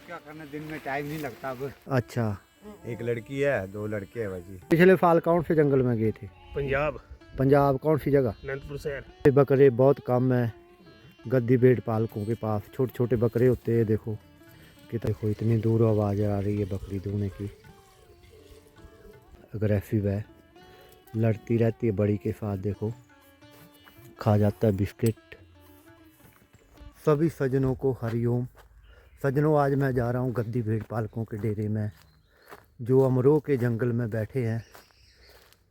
क्या करना, दिन में टाइम नहीं लगता अब। अच्छा, एक लड़की है, 2 लड़के हैं भाजी। पिछले साल कौन से जंगल में गए थे? पंजाब, पंजाब कौन सी जगह? अनंतपुर शहर। ये बकरे बहुत कम है गद्दी भेड़ पालकों के पास। छोटे छोटे बकरे होते हैं। देखो देखो इतनी दूर आवाज़ आ रही है बकरी दूने की। अग्रेसिव है, लड़ती रहती है बड़ी के साथ। देखो खा जाता है बिस्किट। सभी सज्जनों को हरिओम। सज्जनों, आज मैं जा रहा हूँ गद्दी भेड़ पालकों के डेरे में, जो अमरोह के जंगल में बैठे हैं।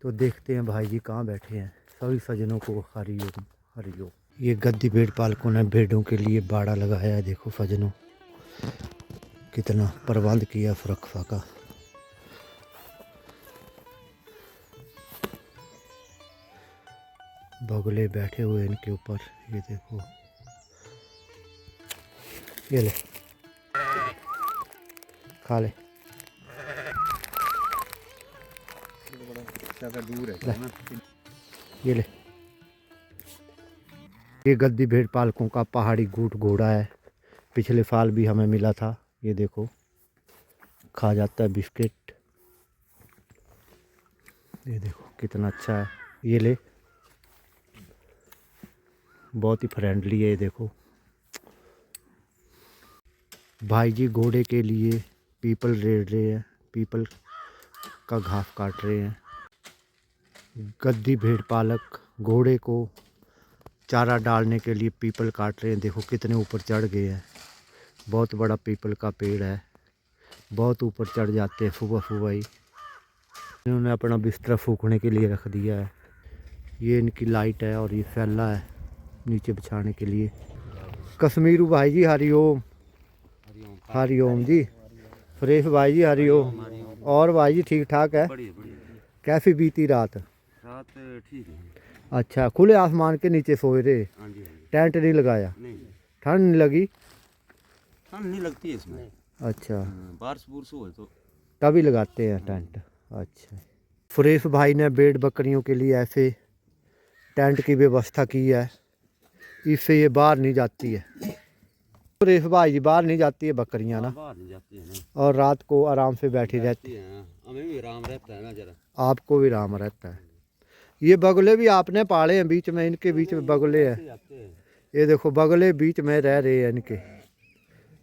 तो देखते हैं भाई जी कहाँ बैठे हैं। सभी सज्जनों को हरिओम हरिओम। ये गद्दी भेड़ पालकों ने भेड़ों के लिए बाड़ा लगाया है। देखो सज्जनों, कितना प्रबंध किया सुरक्षा का। बगुले बैठे हुए इनके ऊपर। ये देखो, ये ले खा ले। ज़्यादा दूर है ना। ये ले। ये गद्दी भेड़ पालकों का पहाड़ी गूट घोड़ा है। पिछले साल भी हमें मिला था। ये देखो खा जाता है बिस्किट। ये देखो कितना अच्छा है। ये ले, बहुत ही फ्रेंडली है। ये देखो भाई जी घोड़े के लिए पीपल रेड़ रहे हैं, पीपल का घास काट रहे हैं। गद्दी भेड़ पालक घोड़े को चारा डालने के लिए पीपल काट रहे हैं। देखो कितने ऊपर चढ़ गए हैं। बहुत बड़ा पीपल का पेड़ है, बहुत ऊपर चढ़ जाते हैं सुबह सुबह ही। इन्होंने अपना बिस्तर फूकने के लिए रख दिया है। ये इनकी लाइट है और ये फैला है नीचे बिछाने के लिए। कश्मीरू भाई जी हरिओम। हरिओम जी। फ्रेश भाई जी हरिओम। और भाई जी ठीक ठाक है? कैसी बीती रात? रात ठीक है। अच्छा, खुले आसमान के नीचे सोए रहे? टेंट नहीं लगाया? ठंड नहीं लगी? ठंड नहीं लगती है इसमें। अच्छा, बारिश बुरश हो तो तभी लगाते हैं टेंट। अच्छा, फ्रेश भाई ने भेड़ बकरियों के लिए ऐसे टेंट की व्यवस्था की है। इससे ये बाहर नहीं जाती है। फ्रेश भाई जी बाहर नहीं जाती है बकरियां ना, बाहर नहीं जाती है ना। और रात को आराम से बैठी रहती है। हमें भी आराम रहता है ना जरा। आपको भी आराम रहता है। ये बगुले भी आपने पाले हैं बीच में, इनके बीच में बगुले हैं। ये देखो बगुले बीच में रह रहे हैं इनके।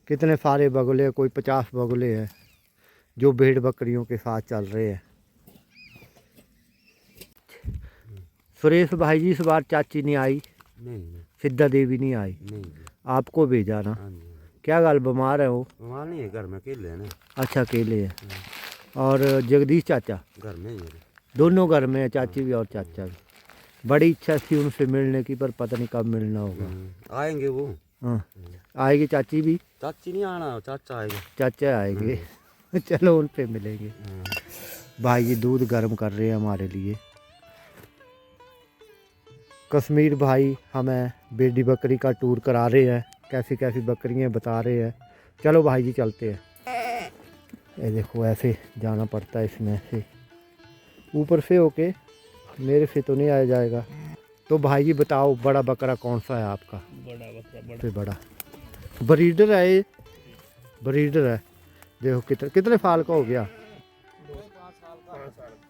कितने सारे बगुले, कोई 50 बगुले हैं जो भेड़ बकरियों के साथ चल रहे हैं। सुरेश भाई जी इस बार चाची नहीं आई? नहीं सिद्धा देवी नहीं आई? नहीं। आपको भेजा ना? हाँ जी। क्या गल बीमार है वो? बीमार नहीं है, घर में अकेले है ना। अच्छा, अकेले है। और जगदीश चाचा? घर में ही है। दोनों घर में है, चाची भी और चाचा भी। बड़ी इच्छा थी उनसे मिलने की, पर पता नहीं कब मिलना होगा। आएंगे वो। हाँ, आएगी चाची भी? चाची नहीं आना, चाचा आएगा। चाचा आएंगे। चलो उनसे मिलेंगे। भाई जी दूध गर्म कर रहे हैं हमारे लिए। कश्मीर भाई हमें बेडी बकरी का टूर करा रहे हैं, कैसी कैसी बकरियां बता रहे हैं। चलो भाई जी चलते हैं। ये देखो ऐसे जाना पड़ता है इसमें से, ऊपर से होके। मेरे से तो नहीं आया जाएगा। तो भाई जी बताओ, बड़ा बकरा कौन सा है आपका? बड़ा बकरा, से बड़ा ब्रीडर है ये? ब्रीडर है। देखो कितने साल का हो गया?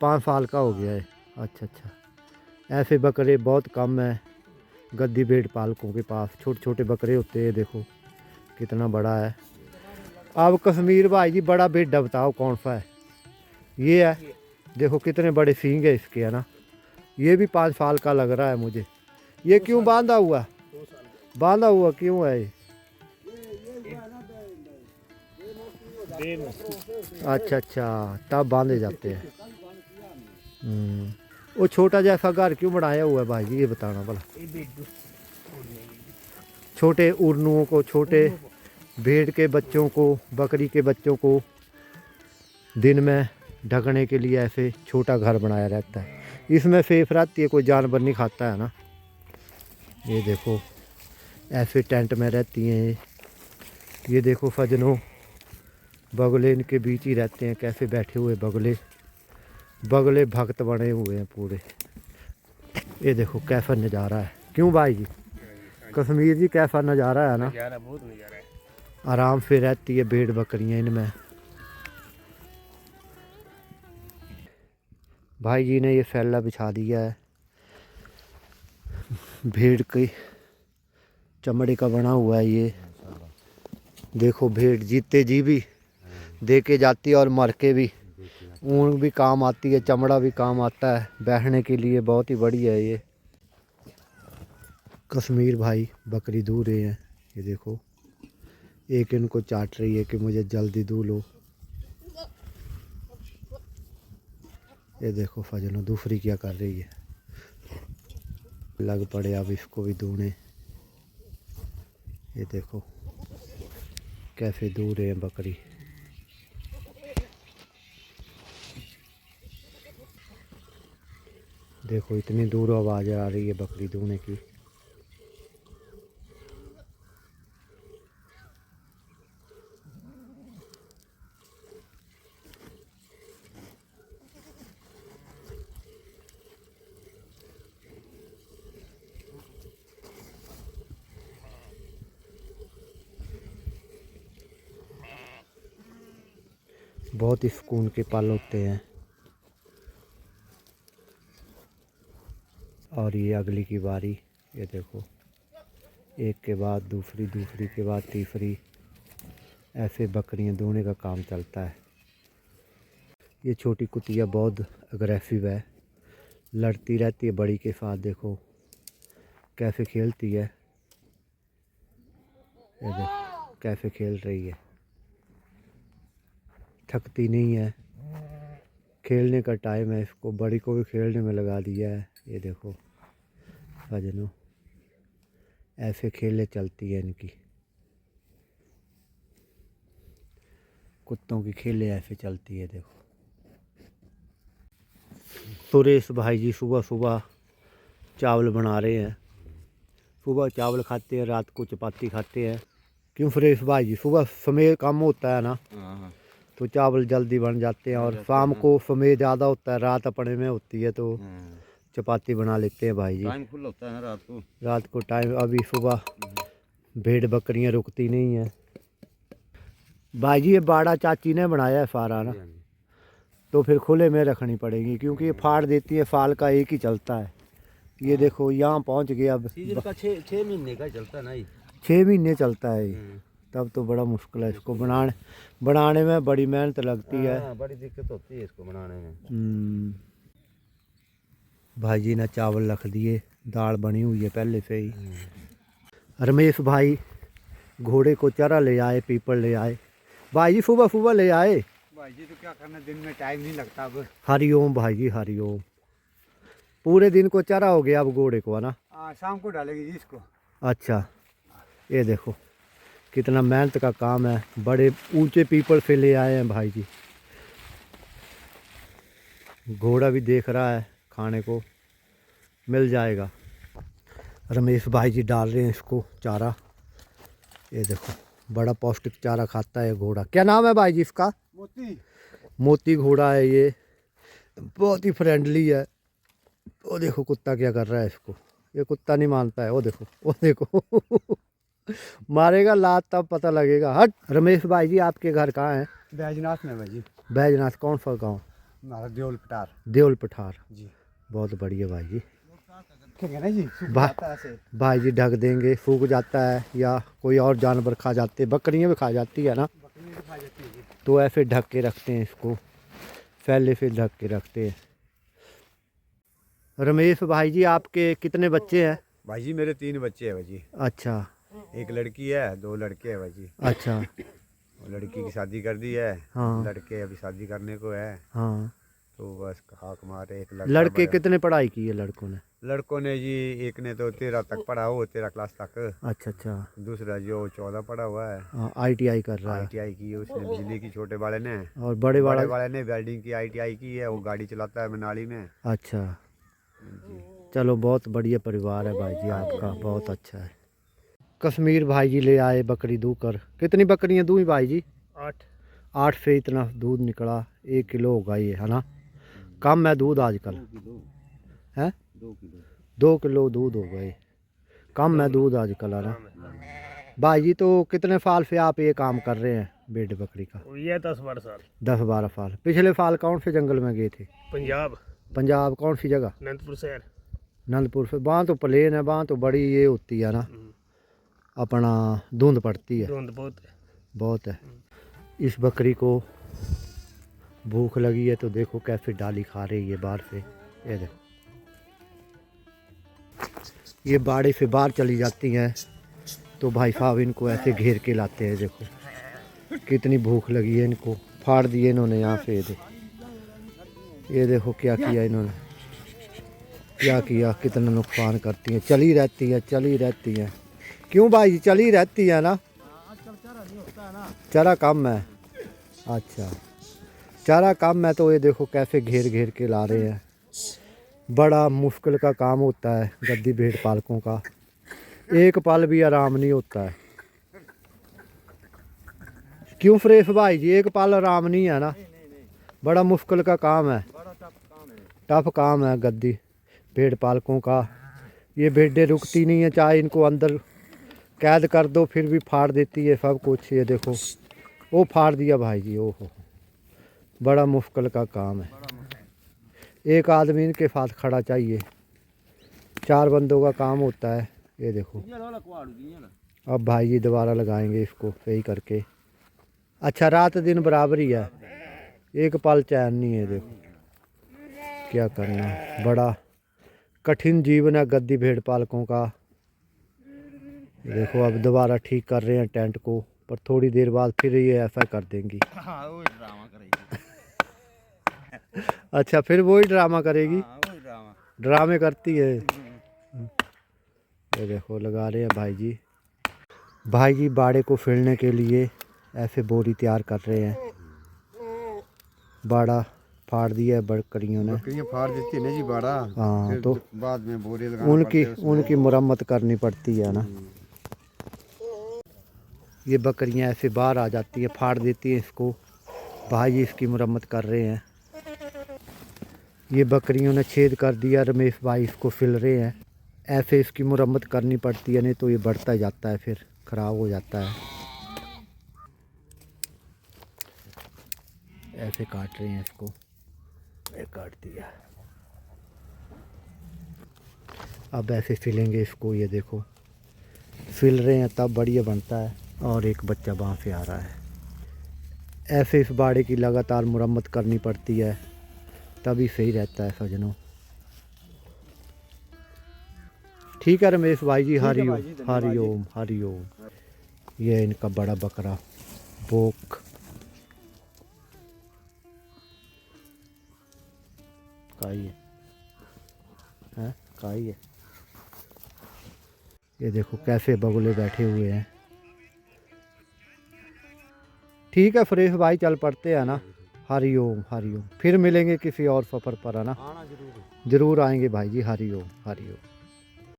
5 साल का हो गया है। अच्छा अच्छा, ऐसे बकरे बहुत कम हैं गद्दी भेड़ पालकों के पास। छोटे छोटे बकरे होते हैं। देखो कितना बड़ा है। अब कश्मीर भाई जी बड़ा भेड़ा बताओ कौन सा है? ये है। देखो कितने बड़े सींग है इसके, है ना। ये भी 5 साल का लग रहा है मुझे। ये क्यों बांधा हुआ? बांधा हुआ क्यों है ये? अच्छा अच्छा, तब बांधे जाते हैं। वो छोटा जैसा घर क्यों बनाया हुआ है भाई जी, ये बताना भला। छोटे उर्नुओं को, छोटे भेड़ के बच्चों को, बकरी के बच्चों को दिन में ढकने के लिए ऐसे छोटा घर बनाया रहता है। इसमें सेफ रहती है, कोई जानवर नहीं खाता है ना। ये देखो ऐसे टेंट में रहती हैं ये देखो सजनों, बगुले इनके बीच ही रहते हैं। कैसे बैठे हुए बगुले, बगुले भक्त बने हुए हैं पूरे। ये देखो कैसा नज़ारा है। क्यों भाई जी? कश्मीर जी कैसा नज़ारा है ना। नज़ारा बहुत नज़ारा है। आराम से रहती है भेड़ बकरियां इनमें। भाई जी ने ये फैला बिछा दिया है, भेड़ के चमड़े का बना हुआ है ये। देखो भेड़ जीते जी भी दे के जाती है और मर के भी। ऊन भी काम आती है, चमड़ा भी काम आता है, बैठने के लिए बहुत ही बढ़िया है ये। कश्मीर भाई बकरी दूह रहे हैं, ये देखो एक इनको चाट रही है कि मुझे जल्दी दूह लो। ये देखो फजलो दूसरी क्या कर रही है, लग पड़े अब इसको भी दूहने। ये देखो कैसे दूह रहे हैं बकरी। देखो इतनी दूर आवाज़ आ रही है बकरी दूहने की। बहुत ही सुकून के पल होते हैं। और ये अगली की बारी, ये देखो एक के बाद दूसरी, दूसरी के बाद तीसरी, ऐसे बकरियां दूहने का काम चलता है। ये छोटी कुतिया बहुत अग्रेसिव है, लड़ती रहती है बड़ी के साथ। देखो कैसे खेलती है, ये देखो कैसे खेल रही है, थकती नहीं है। खेलने का टाइम है, इसको बड़ी को भी खेलने में लगा दिया है। ये देखो भजनों ऐसे खेले चलती है इनकी, कुत्तों की खेले ऐसे चलती है। देखो सुरेश भाई जी सुबह सुबह चावल बना रहे हैं। सुबह चावल खाते हैं, रात को चपाती खाते हैं। क्यों सुरेश भाई जी, सुबह समय कम होता है ना तो चावल जल्दी बन जाते हैं, और शाम को समय ज़्यादा होता है, रात अपने में होती है तो चपाती बना लेते हैं भाई जी। टाइम फुल होता है ना रात को टाइम। अभी सुबह भेड़ बकरियां रुकती नहीं है। भाई जी ये बाड़ा चाची ने बनाया है सारा ना, तो फिर खुले में रखनी पड़ेगी क्योंकि ये फाड़ देती है, साल का एक ही चलता है। ये देखो यहाँ पहुँच गया। अब सीजन का 6 महीने का चलता है ना ये। 6 महीने चलता है ये, तब तो बड़ा मुश्किल है इसको बनाने में बड़ी मेहनत लगती है। बड़ी दिक्कत होती है इसको बनाने में। भाई जी ने चावल रख दिए, दाल बनी हुई है पहले से ही। रमेश भाई घोड़े को चरा ले आए, पीपल ले आए। भाई जी सुबह सुबह ले आए। भाई जी तो क्या करना, दिन में टाइम नहीं लगता अब। हरिओम भाई जी हरिओम। पूरे दिन को चरा हो गया अब घोड़े को, है ना? शाम को डालेगी जी इसको। अच्छा ये देखो कितना मेहनत का काम है। बड़े ऊंचे पीपल से ले आए हैं भाई जी। घोड़ा भी देख रहा है, खाने को मिल जाएगा। रमेश भाई जी डाल रहे हैं इसको चारा। ये देखो बड़ा पौष्टिक चारा खाता है घोड़ा। क्या नाम है भाई जी इसका? मोती। मोती घोड़ा है ये, बहुत ही फ्रेंडली है। वो देखो कुत्ता क्या कर रहा है इसको, ये कुत्ता नहीं मानता है। वो देखो वो देखो मारेगा लात तब पता लगेगा। हट। रमेश भाई जी आपके घर कहाँ है? बैजनाथ में भाई जी। बैजनाथ कौन सा गाँव? हमारा देवल पटार देवल पठार जी। बहुत बढ़िया भाई जी। ठीक है ना जी। भाई जी ढक देंगे, सूख जाता है या कोई और जानवर खा जाते, बकरियां भी खा जाती है ना, बकरी खा जाती है जी। तो ऐसे ढक के रखते हैं इसको, फैले से ढक के रखते हैं। रमेश भाई जी आपके कितने बच्चे हैं? भाई जी मेरे 3 बच्चे हैं भाई जी। अच्छा। एक लड़की है, 2 लड़के हैं भाई जी। अच्छा। लड़की की शादी कर दी है। हाँ। लड़के अभी शादी करने को है। हाँ। तो बस हाक मारे। एक लड़के कितने पढ़ाई की है लड़कों ने? लड़कों ने जी, एक ने तो 13 तक पढ़ा हो, 13 क्लास तक। अच्छा अच्छा। दूसरा जो 14 पढ़ा हुआ है, हाँ ITI कर रहा है। ITI की है उसने बिजली की, छोटे वाले ने। और बड़े वाले ने वेल्डिंग की ITI की है, वो गाड़ी चलाता है मनाली में। अच्छा चलो बहुत बढ़िया परिवार है भाई जी आपका, बहुत अच्छा है। कश्मीर भाई जी ले आए बकरी दूह कर। कितनी बकरियां दूही भाई जी? 8 से इतना दूध निकला। 1 किलो होगा ये, है ना? कम है दूध आजकल है? 2 किलो दूध हो गए। कम है दूध आजकल, है ना? भाई जी तो कितने साल से आप ये काम कर रहे हैं भेड़ बकरी का? ये 10-12 साल। 10-12 साल। पिछले साल कौन से जंगल में गए थे? पंजाब, पंजाब कौन सी जगह? अनंतपुर शहर। आनंदपुर से। वहाँ तो प्लेन है, वहाँ तो बड़ी ये होती है ना, अपना धुंध पड़ती है, धुंध बहुत है। बहुत है। इस बकरी को भूख लगी है तो देखो कैसे डाली खा रही है बाहर से। ये देखो, ये बाड़े से बाहर चली जाती हैं तो भाई साहब इनको ऐसे घेर के लाते हैं। देखो कितनी भूख लगी है इनको, फाड़ दिए इन्होंने यहाँ से। ये देखो क्या किया इन्होंने, क्या किया, कितना नुकसान करती हैं। चली रहती है, चली रहती हैं। क्यों भाई जी चली रहती है ना? चारा कम है। अच्छा, चारा कम है तो ये देखो कैसे घेर घेर के ला रहे हैं। बड़ा मुश्किल का काम होता है गद्दी भेड़ पालकों का, एक पल भी आराम नहीं होता है। क्यों फ्रेश भाई जी, एक पल आराम नहीं है ना, बड़ा मुश्किल का काम है, टफ काम है गद्दी भेड़ पालकों का। ये भेड़ें रुकती नहीं है, चाहे इनको अंदर कैद कर दो फिर भी फाड़ देती है सब कुछ। ये देखो वो फाड़ दिया भाई जी। ओहो, बड़ा मुश्किल का काम है। एक आदमी इनके साथ खड़ा चाहिए, 4 बंदों का काम होता है। ये देखो अब भाई जी दोबारा लगाएंगे इसको सही करके। अच्छा, रात दिन बराबर ही है, एक पल चैन नहीं है। देखो क्या करना, बड़ा कठिन जीवन है गद्दी भेड़ पालकों का। देखो अब दोबारा ठीक कर रहे हैं टेंट को, पर थोड़ी देर बाद फिर ये ऐसा कर देंगी। अच्छा, फिर वही ड्रामा करेगी। ड्रामे करती है। ये देखो लगा रहे हैं भाई जी। भाई जी बाड़े को फिरने के लिए ऐसे बोरी तैयार कर रहे हैं। बाड़ा फाड़ दिया है बकरियों ने। बकरियां फाड़ देती है ना जी बाड़ा। हाँ, फिर तो बाद में बोरे लगाना पड़ते हैं उसमें। उनकी मुरम्मत करनी पड़ती है ना। ये बकरियां ऐसे बाहर आ जाती है, फाड़ देती हैं इसको। भाई जी इसकी मुरम्मत कर रहे हैं। ये बकरियों ने छेद कर दिया, रमेश भाई इसको फिल रहे हैं। ऐसे इसकी मुरम्मत करनी पड़ती है, नहीं तो ये बढ़ता जाता है, फिर ख़राब हो जाता है। ऐसे काट रहे हैं इसको, ये काट दिया। अब ऐसे फिलेंगे इसको। ये देखो फिल रहे हैं तब बढ़िया बनता है। और एक बच्चा वहाँ से आ रहा है। ऐसे इस बाड़े की लगातार मुरम्मत करनी पड़ती है, तभी सही रहता है सजनों। ठीक है रमेश भाई जी, हरि ओम, हरि ओम, हरि ओम। ये इनका बड़ा बकरा बोक। काई है, काई है। ये देखो कैसे बगुले बैठे हुए हैं। ठीक है फ्रेश भाई, चल पड़ते हैं ना। हरि ओम, हरि ओम। फिर मिलेंगे किसी और सफ़र पर, है ना। जरूर आएंगे भाई जी। हरि ओम, हरि ओम।